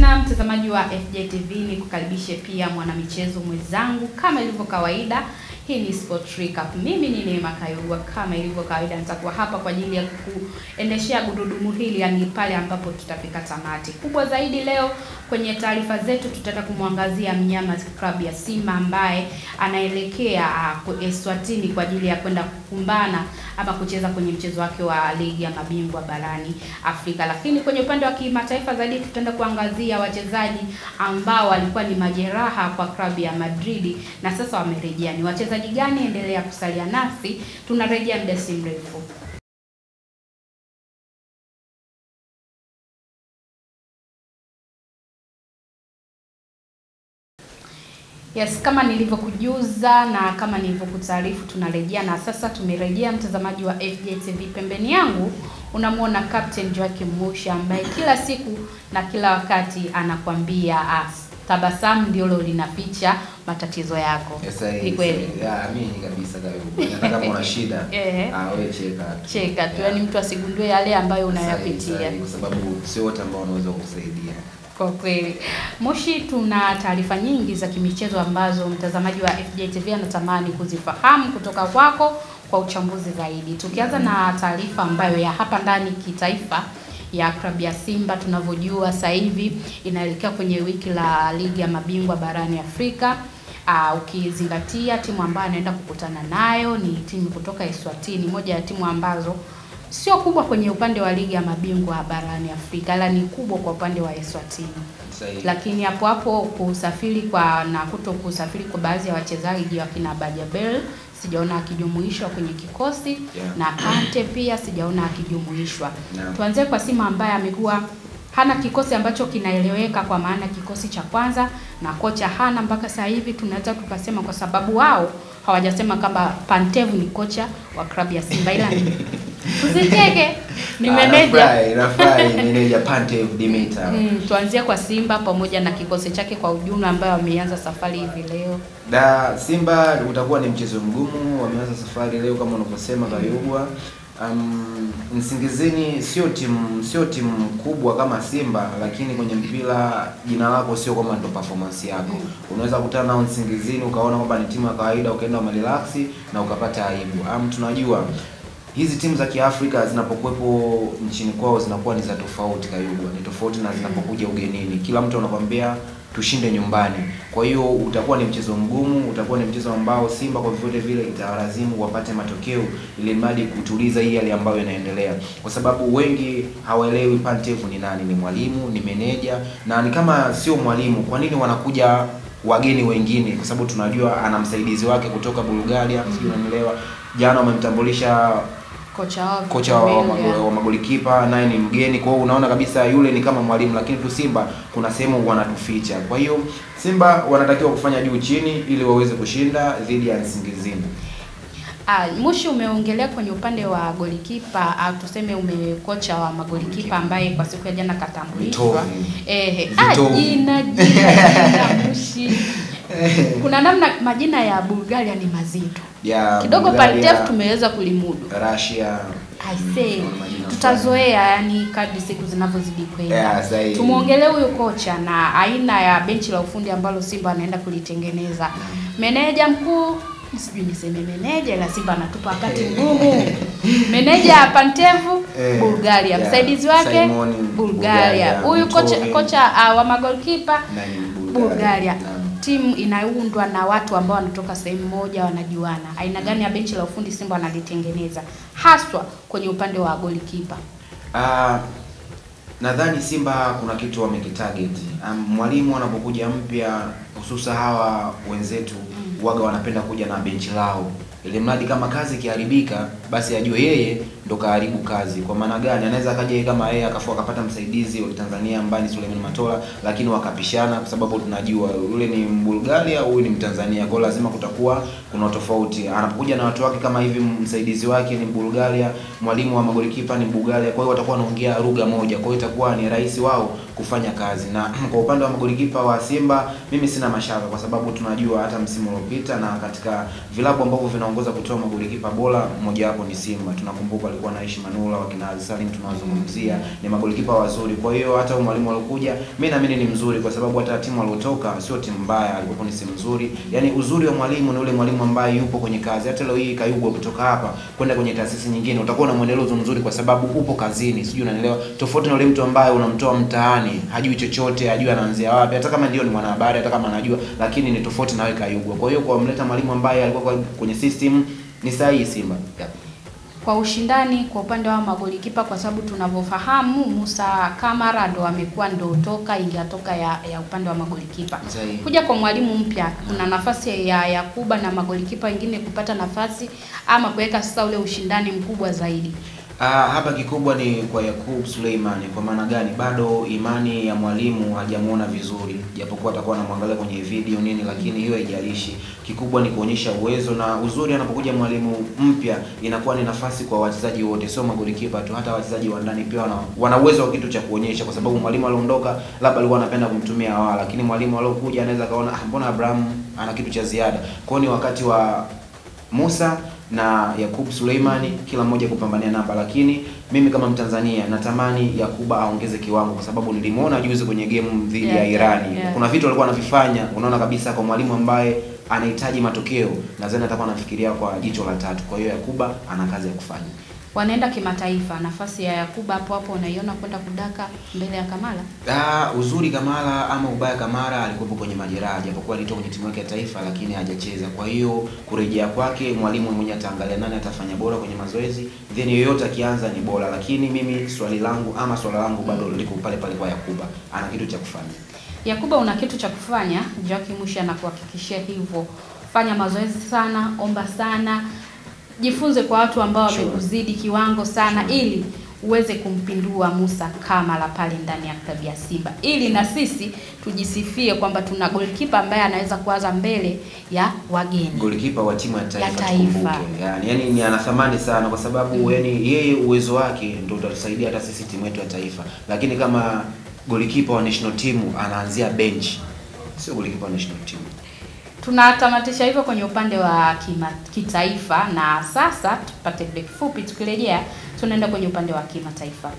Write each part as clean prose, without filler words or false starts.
tena mtazamaji wa FJTV, ni kukaribishe pia mwanamichezo mwenzangu kama ilivyo kawaida. Hii ni Sport Recap. Mimi ni Neema Kayugwa. Kama ilivyo kawaida nitakuwa hapa kwa ajili ya kuendeshea gurudumu hili, yani pale ambapo tutafika tamati. Kubwa zaidi leo kwenye taarifa zetu tutataka kumwangazia mnyama klabu ya Simba ambaye anaelekea Eswatini kwa ajili ya kwenda kukumbana ama kucheza kwenye mchezo wake wa ligi ya mabingwa barani Afrika. Lakini kwenye upande wa kimataifa zaidi tutaenda kuangazia wachezaji ambao walikuwa ni majeraha kwa klabu ya Madrid na sasa wamerejea. Ni wachezaji gani? Endelea kusalia nasi, tunarejea muda si mrefu. Yes, kama nilivyokujuza na kama nilivyokutaarifu tunarejea, na sasa tumerejea mtazamaji wa FJTV. Pembeni yangu unamuona Captain Joakim Musha ambaye kila siku na kila wakati anakuambia tabasamu ndio linaficha matatizo yako. Yes, ni kweli? Mimi kabisa kabisa. Nataka kama una shida, wewe cheka tu. Yaani mtu asigundue yale ambayo unayapitia. Kwa sababu sio wote ambao wanaweza kukusaidia. Kwa kweli. Moshi, tuna taarifa nyingi za kimichezo ambazo mtazamaji wa FJTV anatamani kuzifahamu kutoka kwako kwa uchambuzi zaidi. Tukianza na taarifa ambayo ya hapa ndani kitaifa ya klabu ya Simba. Tunavyojua sasa hivi inaelekea kwenye wiki la ligi ya mabingwa barani Afrika. Ukizingatia timu ambayo anaenda kukutana nayo ni timu kutoka Eswatini, moja ya timu ambazo sio kubwa kwenye upande wa ligi ya mabingwa barani Afrika, ila ni kubwa kwa upande wa Eswatini. Lakini hapo kusafiri na kutokusafiri kwa baadhi ya wachezaji wa kina Bajabel sijaona akijumuishwa kwenye kikosi, na Kante pia sijaona akijumuishwa. Tuanze kwa Simba ambaye amekuwa hana kikosi ambacho kinaeleweka, kwa maana kikosi cha kwanza na kocha hana mpaka sasa hivi. Tunaweza tukasema kwa sababu wao hawajasema kama Pantev ni kocha wa klabu ya Simba, ila usiteke ni meneja Pantev Dimitar. Tuanzie kwa Simba pamoja na kikosi chake kwa ujumla ambayo wameanza safari hivi leo. Simba utakuwa ni mchezo mgumu, wameanza safari leo kama unavyosema Kayugwa. Nsingizini sio timu kubwa kama Simba, lakini kwenye mpira jina lako sio kama ndo performance yako. Unaweza kukutana na Nsingizini ukaona kwamba ni timu ya kawaida, ukaenda umerelax na ukapata aibu. Tunajua hizi timu za Kiafrika zinapokuepo nchini kwao zinakuwa ni za tofauti Kayugwa, ni tofauti na zinapokuja ugenini. Kila mtu anakuambia tushinde nyumbani. Kwa hiyo utakuwa ni mchezo mgumu, utakuwa ni mchezo ambao Simba kwa vyote vile itawalazimu wapate matokeo ili mradi kutuliza hii hali ambayo inaendelea. Kwa sababu wengi hawaelewi Pantev ni nani, ni mwalimu, ni meneja, na ni kama sio mwalimu, kwa nini wanakuja wageni wengine? Kwa sababu tunajua ana msaidizi wake kutoka Bulgaria, unanielewa. Jana wamemtambulisha kocha wa magolikipa, naye ni mgeni. Kwa hiyo unaona kabisa yule ni kama mwalimu, lakini tu Simba kuna sehemu wanatuficha. Kwa hiyo Simba wanatakiwa kufanya juu chini ili waweze kushinda dhidi ya Nsingizini. Mushi, umeongelea kwenye upande wa golikipa, tuseme umekocha wa magolikipa ambaye kwa siku ya jana katambulishwa. Jina Mushi. Kuna namna majina ya Bulgaria ni mazito. Kidogo Pantev tumeweza kulimudu. Russia. Tutazoea yani kadri siku zinavyozidi kwenda. Tumuongelee huyo kocha na aina ya benchi la ufundi ambalo Simba anaenda kulitengeneza. Meneja mkuu, sijui niseme meneja, la Simba anatupa wakati mgumu. Meneja Pantev Bulgaria, msaidizi wake Bulgaria. Huyu kocha wa magolikipa Bulgaria. Timu inaundwa na watu ambao wanatoka sehemu moja, wanajuana. Aina gani ya benchi la ufundi Simba analitengeneza haswa kwenye upande wa golikipa? Nadhani Simba kuna kitu wamekitarget. Mwalimu anapokuja mpya, hususa hawa wenzetu waga wanapenda kuja na benchi lao, ili mradi kama kazi ikiharibika basi ajue yeye ndo kaharibu kazi. Kwa maana gani? Anaweza akaja kama yeye akapata msaidizi wa Tanzania ambaye ni Suleiman Matola, lakini wakapishana kwa sababu tunajua yule ni Bulgaria, huyu ni Mtanzania. Kwa lazima kutakuwa kuna tofauti. Anapokuja na watu wake kama hivi, msaidizi wake ni Bulgaria, mwalimu wa magolikipa ni Bulgaria, kwa hiyo watakuwa wanaongea lugha moja. Kwa hiyo itakuwa ni rahisi wao kufanya kazi. Na kwa upande wa magolikipa wa Simba mimi sina mashaka, kwa sababu tunajua hata msimu uliopita na katika vilabu ambavyo vina anaongoza kutoa magolikipa bora, mmoja wapo ni Simba. Tunakumbuka alikuwa na Aishi Manula, wakina Ali Salim tunawazungumzia, ni magolikipa wazuri. Kwa hiyo hata mwalimu alokuja mimi naamini ni mzuri, kwa sababu hata timu aliyotoka sio timu mbaya, alikuwa ni timu nzuri. Yaani uzuri wa mwalimu ni ule mwalimu ambaye yupo kwenye kazi. Hata leo hii Kayugwa kutoka hapa kwenda kwenye taasisi nyingine utakuwa na mwendelezo mzuri, kwa sababu upo kazini, sijui unanielewa. Tofauti na yule mtu ambaye unamtoa mtaani, hajui chochote, hajui anaanzia wapi, hata kama ndio ni mwanahabari, hata kama anajua, lakini ni tofauti na wewe Kayugwa. Kwa hiyo kwa mleta mwalimu ambaye alikuwa kwenye system ni sahihi Simba. Yeah. Kwa ushindani kwa upande wa magolikipa, kwa sababu tunavyofahamu Musa Kamara ndo amekuwa ndo toka ingatoka ya upande wa magolikipa. Kuja kwa mwalimu mpya kuna nafasi ya Yakuba na magolikipa wengine kupata nafasi ama kuweka sasa ule ushindani mkubwa zaidi. Hapa kikubwa ni kwa Yakub Suleiman. Kwa maana gani? Bado imani ya mwalimu hajamuona vizuri, japokuwa atakuwa anamwangalia kwenye video nini, lakini hiyo haijalishi. Kikubwa ni kuonyesha uwezo na uzuri. Anapokuja mwalimu mpya inakuwa ni nafasi kwa wachezaji wote, sio magolikipa tu, hata wachezaji wa ndani pia wana uwezo wa kitu cha kuonyesha, kwa sababu mwalimu aliondoka labda alikuwa anapenda kumtumia hawa, lakini mwalimu aliyokuja anaweza kaona mbona Abraham ana kitu cha ziada. Kwa hiyo ni wakati wa Musa na Yakub Suleimani kila mmoja kupambania namba, lakini mimi kama Mtanzania natamani Yakuba aongeze kiwango, kwa sababu nilimuona juzi kwenye game dhidi ya Irani. Kuna vitu alikuwa anavifanya, unaona kabisa kwa mwalimu ambaye anahitaji matokeo, nadhani atakuwa anafikiria kwa jicho la tatu. Kwa hiyo Yakuba ana kazi ya kufanya. Wanaenda kimataifa, nafasi ya Yakuba hapo unaiona kwenda kudaka mbele ya Kamara? Uzuri Kamara ama ubaya Kamara alikuwa kwenye majeraha, japokuwa alitoka kwenye timu yake ya taifa lakini hajacheza. Kwa hiyo kurejea kwake mwalimu mwenyewe ataangalia nani atafanya bora kwenye mazoezi, then yoyote akianza ni bora, lakini mimi swala langu bado liko pale pale kwa Yakuba. Ana kitu cha kufanya. Yakuba una kitu cha kufanya, Jackie Mushi anakuhakikishia hivyo. Fanya mazoezi sana, omba sana. Jifunze kwa watu ambao wamekuzidi kiwango sana, ili uweze kumpindua Musa Kamara pale ndani ya klabu ya Simba, ili na sisi tujisifie kwamba tuna goalkeeper ambaye anaweza kuanza mbele ya wageni, goalkeeper wa timu ya taifa. Yani ni ana thamani sana, kwa sababu yani yeye uwezo wake ndio utatusaidia hata sisi timu yetu ya taifa. Lakini kama goalkeeper wa national team anaanzia bench, sio goalkeeper wa national team. Tunatamatisha hivyo kwenye upande wa kitaifa, na sasa tupate break fupi. Tukirejea tunaenda kwenye upande wa kimataifa.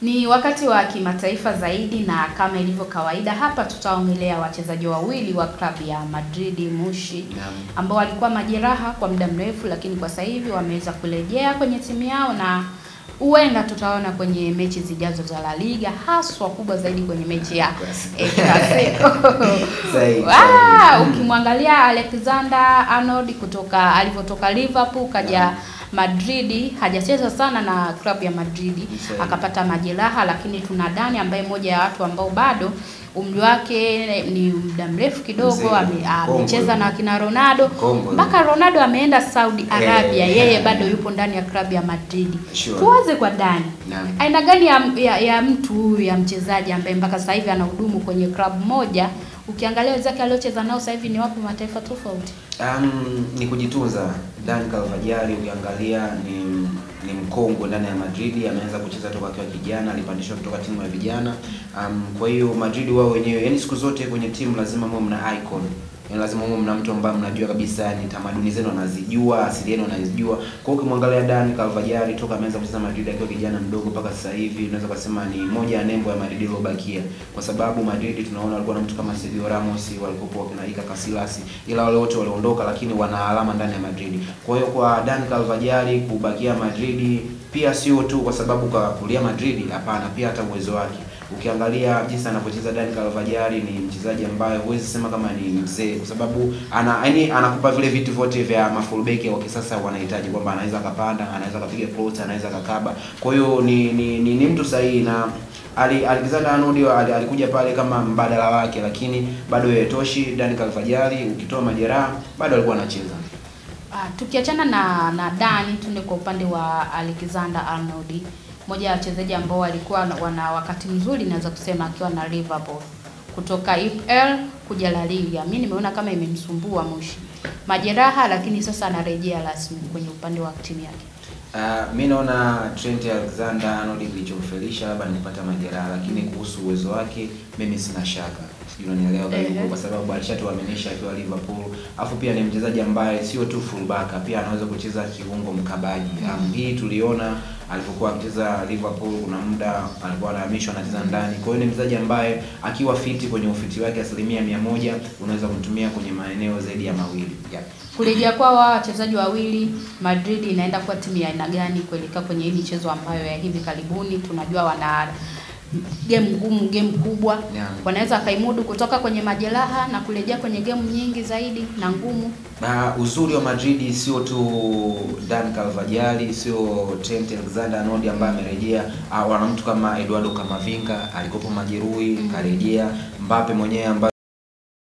Ni wakati wa kimataifa zaidi, na kama ilivyo kawaida hapa tutaongelea wachezaji wawili wa klabu ya Madrid Mushi, ambao walikuwa majeraha kwa muda mrefu, lakini kwa sasa hivi wameweza kurejea kwenye timu yao, na huenda tutaona kwenye mechi zijazo za La Liga, haswa kubwa zaidi kwenye mechi ya Clasico. Ukimwangalia Alexander Arnold alivyotoka Liverpool kaja Madrid, hajacheza sana na klabu ya Madrid, akapata majeraha. Lakini tuna Dani ambaye mmoja ya watu ambao bado umri wake ni muda mrefu kidogo, amecheza na kina Ronaldo mpaka Ronaldo ameenda Saudi Arabia, yeye bado yupo ndani ya klabu ya Madrid. Tuanze kwa Dani. Aina gani ya mtu huyu, ya mchezaji ambaye mpaka sasa hivi anahudumu kwenye klabu moja, ukiangalia wenzake aliocheza nao sasa hivi ni wapo mataifa tofauti? Ni kujitunza. Dani Carvajal ukiangalia ni mkongwe ndani ya Madrid, ameanza kucheza toka akiwa kijana, alipandishwa kutoka timu ya vijana. Kwa hiyo Madrid wao wenyewe, yani siku zote kwenye timu lazima mwe mna icon. Yani lazima mwe mna mtu ambaye mnajua kabisa ni tamaduni zenu anazijua, asili yenu anazijua. Kwa hiyo ukimwangalia Dani Carvajal toka ameanza kucheza Madrid akiwa kijana mdogo mpaka sasa hivi, unaweza kusema ni moja ya nembo ya Madrid iliyobakia. Kwa sababu Madrid tunaona walikuwa na mtu kama Sergio Ramos, walikuwa wakina Iker Casillas, ila wale wote waliondoka, lakini wana alama ndani ya Madrid. Kwa hiyo kwa Dani Carvajal kubakia Madrid pia sio tu kwa sababu kulia Madrid, hapana, pia hata uwezo wake. Ukiangalia jinsi anapocheza Dani Carvajal ni mchezaji ambaye huwezi sema kama ni mzee, kwa sababu anakupa vile vitu vyote vya mafullback wa kisasa wanahitaji, kwamba anaweza kapanda, anaweza kapiga cross, anaweza kakaba. Kwa hiyo ni mtu sahihi, na Alexander Arnold alikuja pale kama mbadala wake, lakini bado yetoshi. Dani Carvajal ukitoa majeraha bado alikuwa anacheza. Tukiachana na Dani, tunde kwa upande wa Alexander Arnold, mmoja wa wachezaji ambao walikuwa wana wakati mzuri, naweza kusema akiwa na Liverpool, kutoka EPL kuja La Liga. Mimi nimeona kama imemsumbua Mushi majeraha, lakini sasa anarejea rasmi kwenye upande wa timu yake. Mimi naona Trent Alexander-Arnold kilichomfelisha labda nipata majeraha, lakini kuhusu uwezo wake mimi sina shaka. Unanielewa kwa sababu alishatuaminisha akiwa Liverpool. Alafu pia ni mchezaji ambaye sio tu fullback, pia anaweza kucheza kiungo mkabaji. Hii tuliona alipokuwa akicheza Liverpool, kuna muda alikuwa anahamishwa anacheza ndani. Kwa hiyo ni mchezaji ambaye akiwa fiti kwenye ufiti wake 100% unaweza kumtumia kwenye maeneo zaidi ya mawili. Kurejea kwa wachezaji wawili, Madrid inaenda kuwa timu ya aina gani kuelekea kwenye hii michezo ambayo ya hivi karibuni? Tunajua wana game ngumu, game kubwa. Wanaweza kaimudu kutoka kwenye majeraha na kurejea kwenye game nyingi zaidi na ngumu. Uzuri wa Madrid sio tu Dan Carvajal, sio Trent Alexander-Arnold ambaye amerejea, wana mtu kama Eduardo Camavinga alikopo majeruhi karejea, Mbappe mwenyewe ambaye